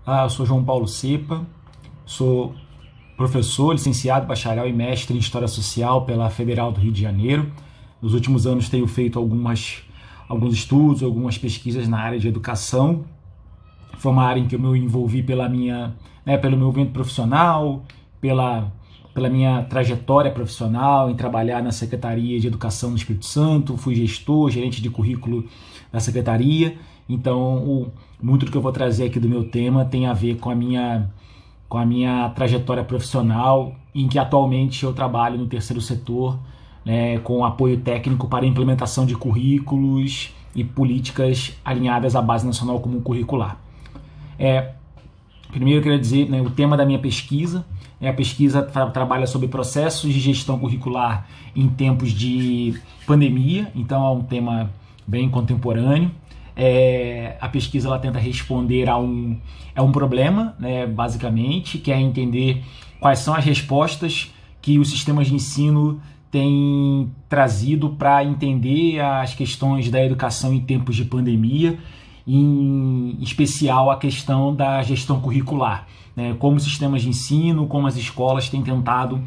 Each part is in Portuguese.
Eu sou João Paulo Cepa, sou professor, licenciado, bacharel e mestre em História Social pela Federal do Rio de Janeiro. Nos últimos anos tenho feito alguns estudos, algumas pesquisas na área de educação. Foi uma área em que eu me envolvi pelo meu evento profissional, pela minha trajetória profissional em trabalhar na Secretaria de Educação do Espírito Santo. Fui gestor, gerente de currículo da Secretaria. Então, muito do que eu vou trazer aqui do meu tema tem a ver com a minha trajetória profissional, em que atualmente eu trabalho no terceiro setor, né, com apoio técnico para a implementação de currículos e políticas alinhadas à Base Nacional Comum Curricular. Primeiro eu queria dizer, né, o tema da minha pesquisa. A pesquisa trabalha sobre processos de gestão curricular em tempos de pandemia, então é um tema bem contemporâneo. A pesquisa ela tenta responder a um problema, né, basicamente, que é entender quais são as respostas que os sistemas de ensino têm trazido para entender as questões da educação em tempos de pandemia, em especial a questão da gestão curricular, né, como os sistemas de ensino, como as escolas têm tentado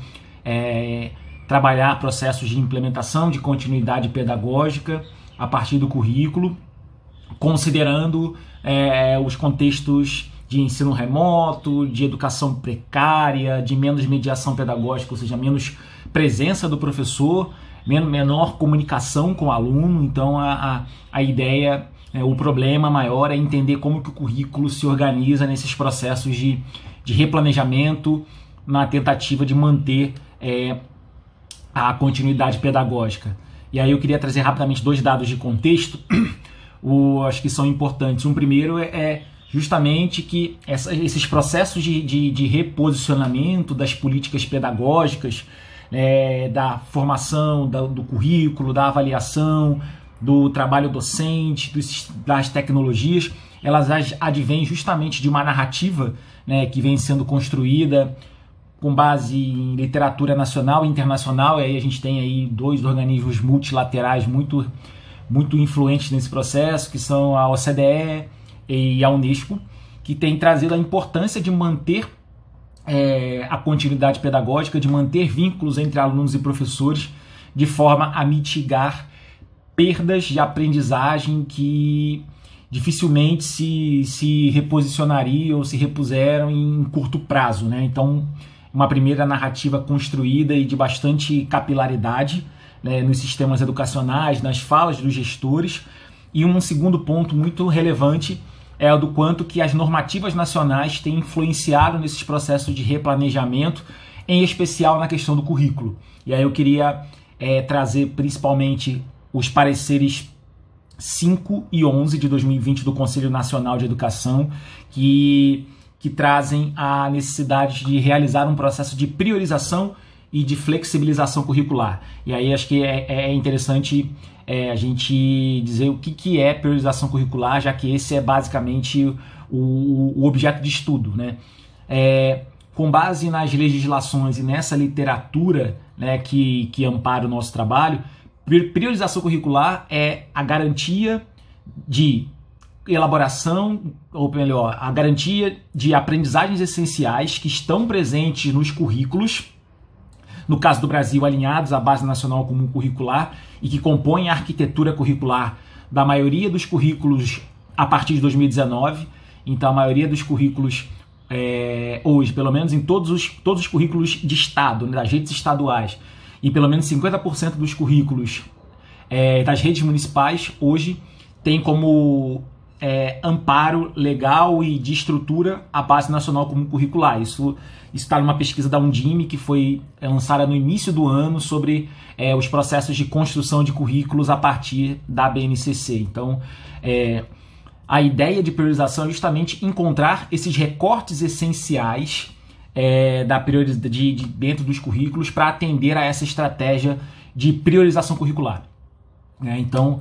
trabalhar processos de implementação, de continuidade pedagógica a partir do currículo, considerando os contextos de ensino remoto, de educação precária, de menos mediação pedagógica, ou seja, menos presença do professor, menor comunicação com o aluno. Então a ideia, o problema maior é entender como que o currículo se organiza nesses processos de replanejamento, na tentativa de manter a continuidade pedagógica. E aí eu queria trazer rapidamente dois dados de contexto, acho que são importantes. Um primeiro é justamente que esses processos de reposicionamento das políticas pedagógicas, da formação, do currículo, da avaliação, do trabalho docente, das tecnologias, elas advêm justamente de uma narrativa, né, que vem sendo construída com base em literatura nacional e internacional. E aí a gente tem aí dois organismos multilaterais muito influentes nesse processo, que são a OCDE e a Unesco, que têm trazido a importância de manter a continuidade pedagógica, de manter vínculos entre alunos e professores, de forma a mitigar perdas de aprendizagem que dificilmente se reposicionariam ou se repuseram em curto prazo, né? Então, uma primeira narrativa construída e de bastante capilaridade, né, nos sistemas educacionais, nas falas dos gestores. E um segundo ponto muito relevante é o do quanto que as normativas nacionais têm influenciado nesses processos de replanejamento, em especial na questão do currículo. E aí eu queria trazer principalmente os pareceres 5 e 11 de 2020 do Conselho Nacional de Educação, que trazem a necessidade de realizar um processo de priorização e de flexibilização curricular. E aí acho que é interessante a gente dizer o que é priorização curricular, já que esse é basicamente o objeto de estudo, né? Com base nas legislações e nessa literatura, né, que ampara o nosso trabalho, priorização curricular é a garantia de elaboração, ou melhor, a garantia de aprendizagens essenciais que estão presentes nos currículos, no caso do Brasil, alinhados à Base Nacional Comum Curricular, e que compõem a arquitetura curricular da maioria dos currículos a partir de 2019. Então, a maioria dos currículos hoje, pelo menos em todos os currículos de Estado, né, das redes estaduais, e pelo menos 50% dos currículos das redes municipais, hoje, tem como amparo legal e de estrutura a Base Nacional Comum Curricular. Isso está numa pesquisa da Undime que foi lançada no início do ano sobre os processos de construção de currículos a partir da BNCC. Então, a ideia de priorização é justamente encontrar esses recortes essenciais dentro dos currículos para atender a essa estratégia de priorização curricular. Então,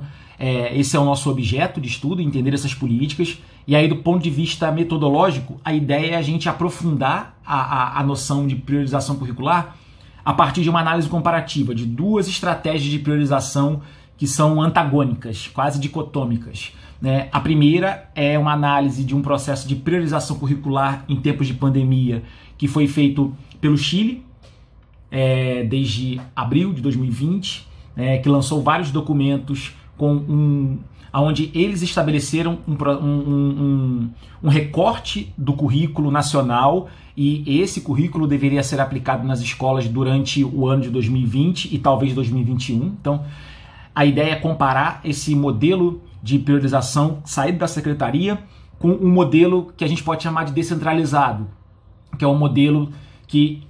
esse é o nosso objeto de estudo, entender essas políticas. E aí, do ponto de vista metodológico, a ideia é a gente aprofundar a noção de priorização curricular a partir de uma análise comparativa de duas estratégias de priorização que são antagônicas, quase dicotômicas. né? A primeira é uma análise de um processo de priorização curricular em tempos de pandemia que foi feito pelo Chile desde abril de 2020, que lançou vários documentos onde eles estabeleceram um recorte do currículo nacional, e esse currículo deveria ser aplicado nas escolas durante o ano de 2020 e talvez 2021. Então, a ideia é comparar esse modelo de priorização saído da secretaria com um modelo que a gente pode chamar de descentralizado, que é um modelo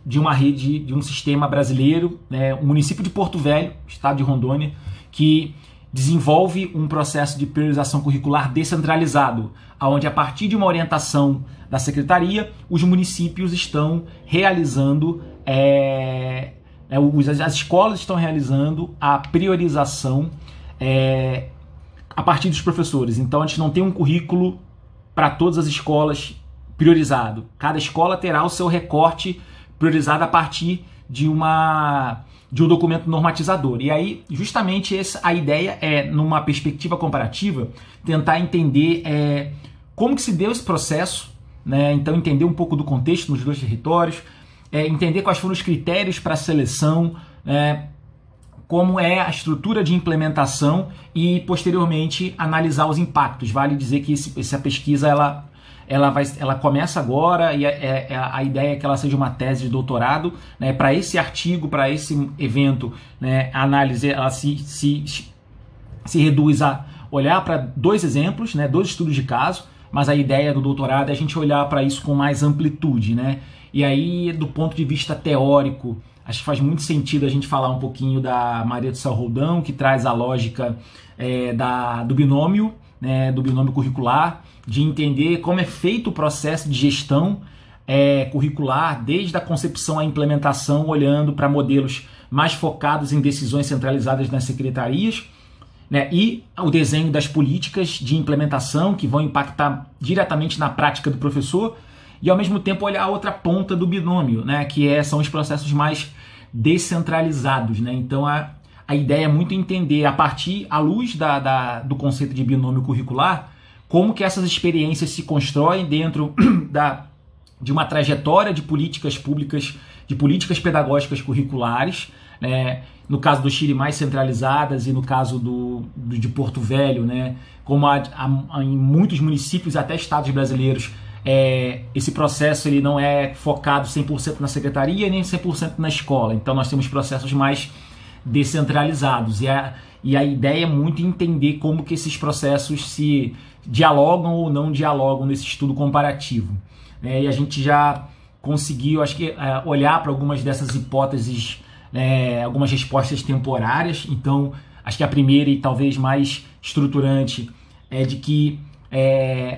de uma rede, de um sistema brasileiro, o município de Porto Velho, estado de Rondônia, que desenvolve um processo de priorização curricular descentralizado, onde a partir de uma orientação da secretaria, os municípios estão realizando, as escolas estão realizando a priorização a partir dos professores. Então a gente não tem um currículo para todas as escolas priorizado. Cada escola terá o seu recorte priorizado a partir de um documento normatizador. E aí, justamente, a ideia é, numa perspectiva comparativa, tentar entender como que se deu esse processo, né? Então, entender um pouco do contexto nos dois territórios, entender quais foram os critérios para a seleção, como é a estrutura de implementação e, posteriormente, analisar os impactos. Vale dizer que essa pesquisa ela começa agora, e a ideia é que ela seja uma tese de doutorado, né? Para esse artigo, para esse evento, né, a análise ela se reduz a olhar para 2 exemplos, né, 2 estudos de caso, mas a ideia do doutorado é a gente olhar para isso com mais amplitude, né? E aí, do ponto de vista teórico, acho que faz muito sentido a gente falar um pouquinho da Maria do Céu Roldão, que traz a lógica do binômio, né, do binômio curricular, de entender como é feito o processo de gestão curricular, desde a concepção à implementação, olhando para modelos mais focados em decisões centralizadas nas secretarias, né, e o desenho das políticas de implementação que vão impactar diretamente na prática do professor, e ao mesmo tempo olhar a outra ponta do binômio, né, que são os processos mais descentralizados, né? Então a ideia é muito entender, à luz do conceito de binômio curricular, como que essas experiências se constroem dentro de uma trajetória de políticas públicas, de políticas pedagógicas curriculares, né? No caso do Chile, mais centralizadas, e no caso de Porto Velho, né? Como em muitos municípios, até estados brasileiros, esse processo ele não é focado 100% na secretaria nem 100% na escola. Então nós temos processos mais descentralizados, e a ideia é muito entender como que esses processos se dialogam ou não dialogam nesse estudo comparativo. E a gente já conseguiu, acho que, olhar para algumas dessas hipóteses, algumas respostas temporárias. Então, acho que a primeira e talvez mais estruturante é de que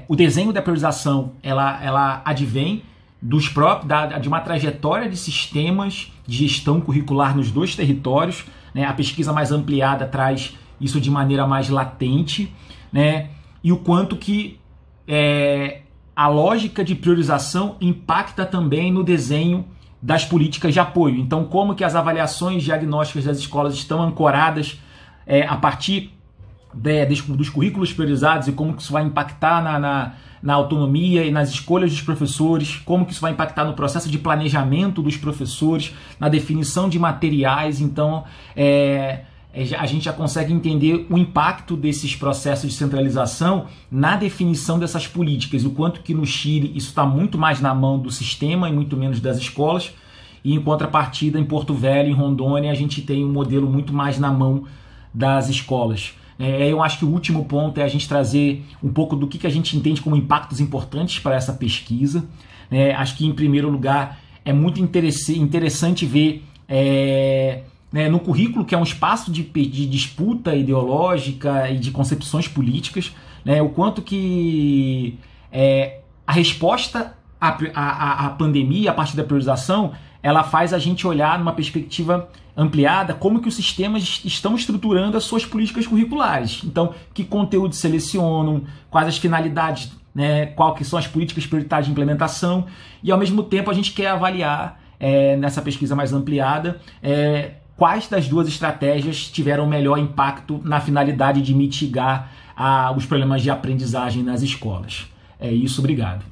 o desenho da priorização ela advém de uma trajetória de sistemas de gestão curricular nos 2 territórios, né? A pesquisa mais ampliada traz isso de maneira mais latente, né? E o quanto que a lógica de priorização impacta também no desenho das políticas de apoio. Então, como que as avaliações diagnósticas das escolas estão ancoradas a partir dos currículos priorizados, e como que isso vai impactar na autonomia e nas escolhas dos professores, como que isso vai impactar no processo de planejamento dos professores, na definição de materiais. Então, a gente já consegue entender o impacto desses processos de centralização na definição dessas políticas, o quanto que no Chile isso está muito mais na mão do sistema e muito menos das escolas, e em contrapartida em Porto Velho, em Rondônia, a gente tem um modelo muito mais na mão das escolas. Eu acho que o último ponto é a gente trazer um pouco do que a gente entende como impactos importantes para essa pesquisa. Acho que, em primeiro lugar, é muito interessante ver no currículo, que é um espaço de disputa ideológica e de concepções políticas, o quanto que a resposta à pandemia, a partir da priorização, ela faz a gente olhar numa perspectiva ampliada como que os sistemas estão estruturando as suas políticas curriculares. Então, que conteúdos selecionam, quais as finalidades, quais que são as políticas prioritárias de implementação, e ao mesmo tempo a gente quer avaliar, nessa pesquisa mais ampliada, quais das 2 estratégias tiveram melhor impacto na finalidade de mitigar os problemas de aprendizagem nas escolas. É isso, obrigado.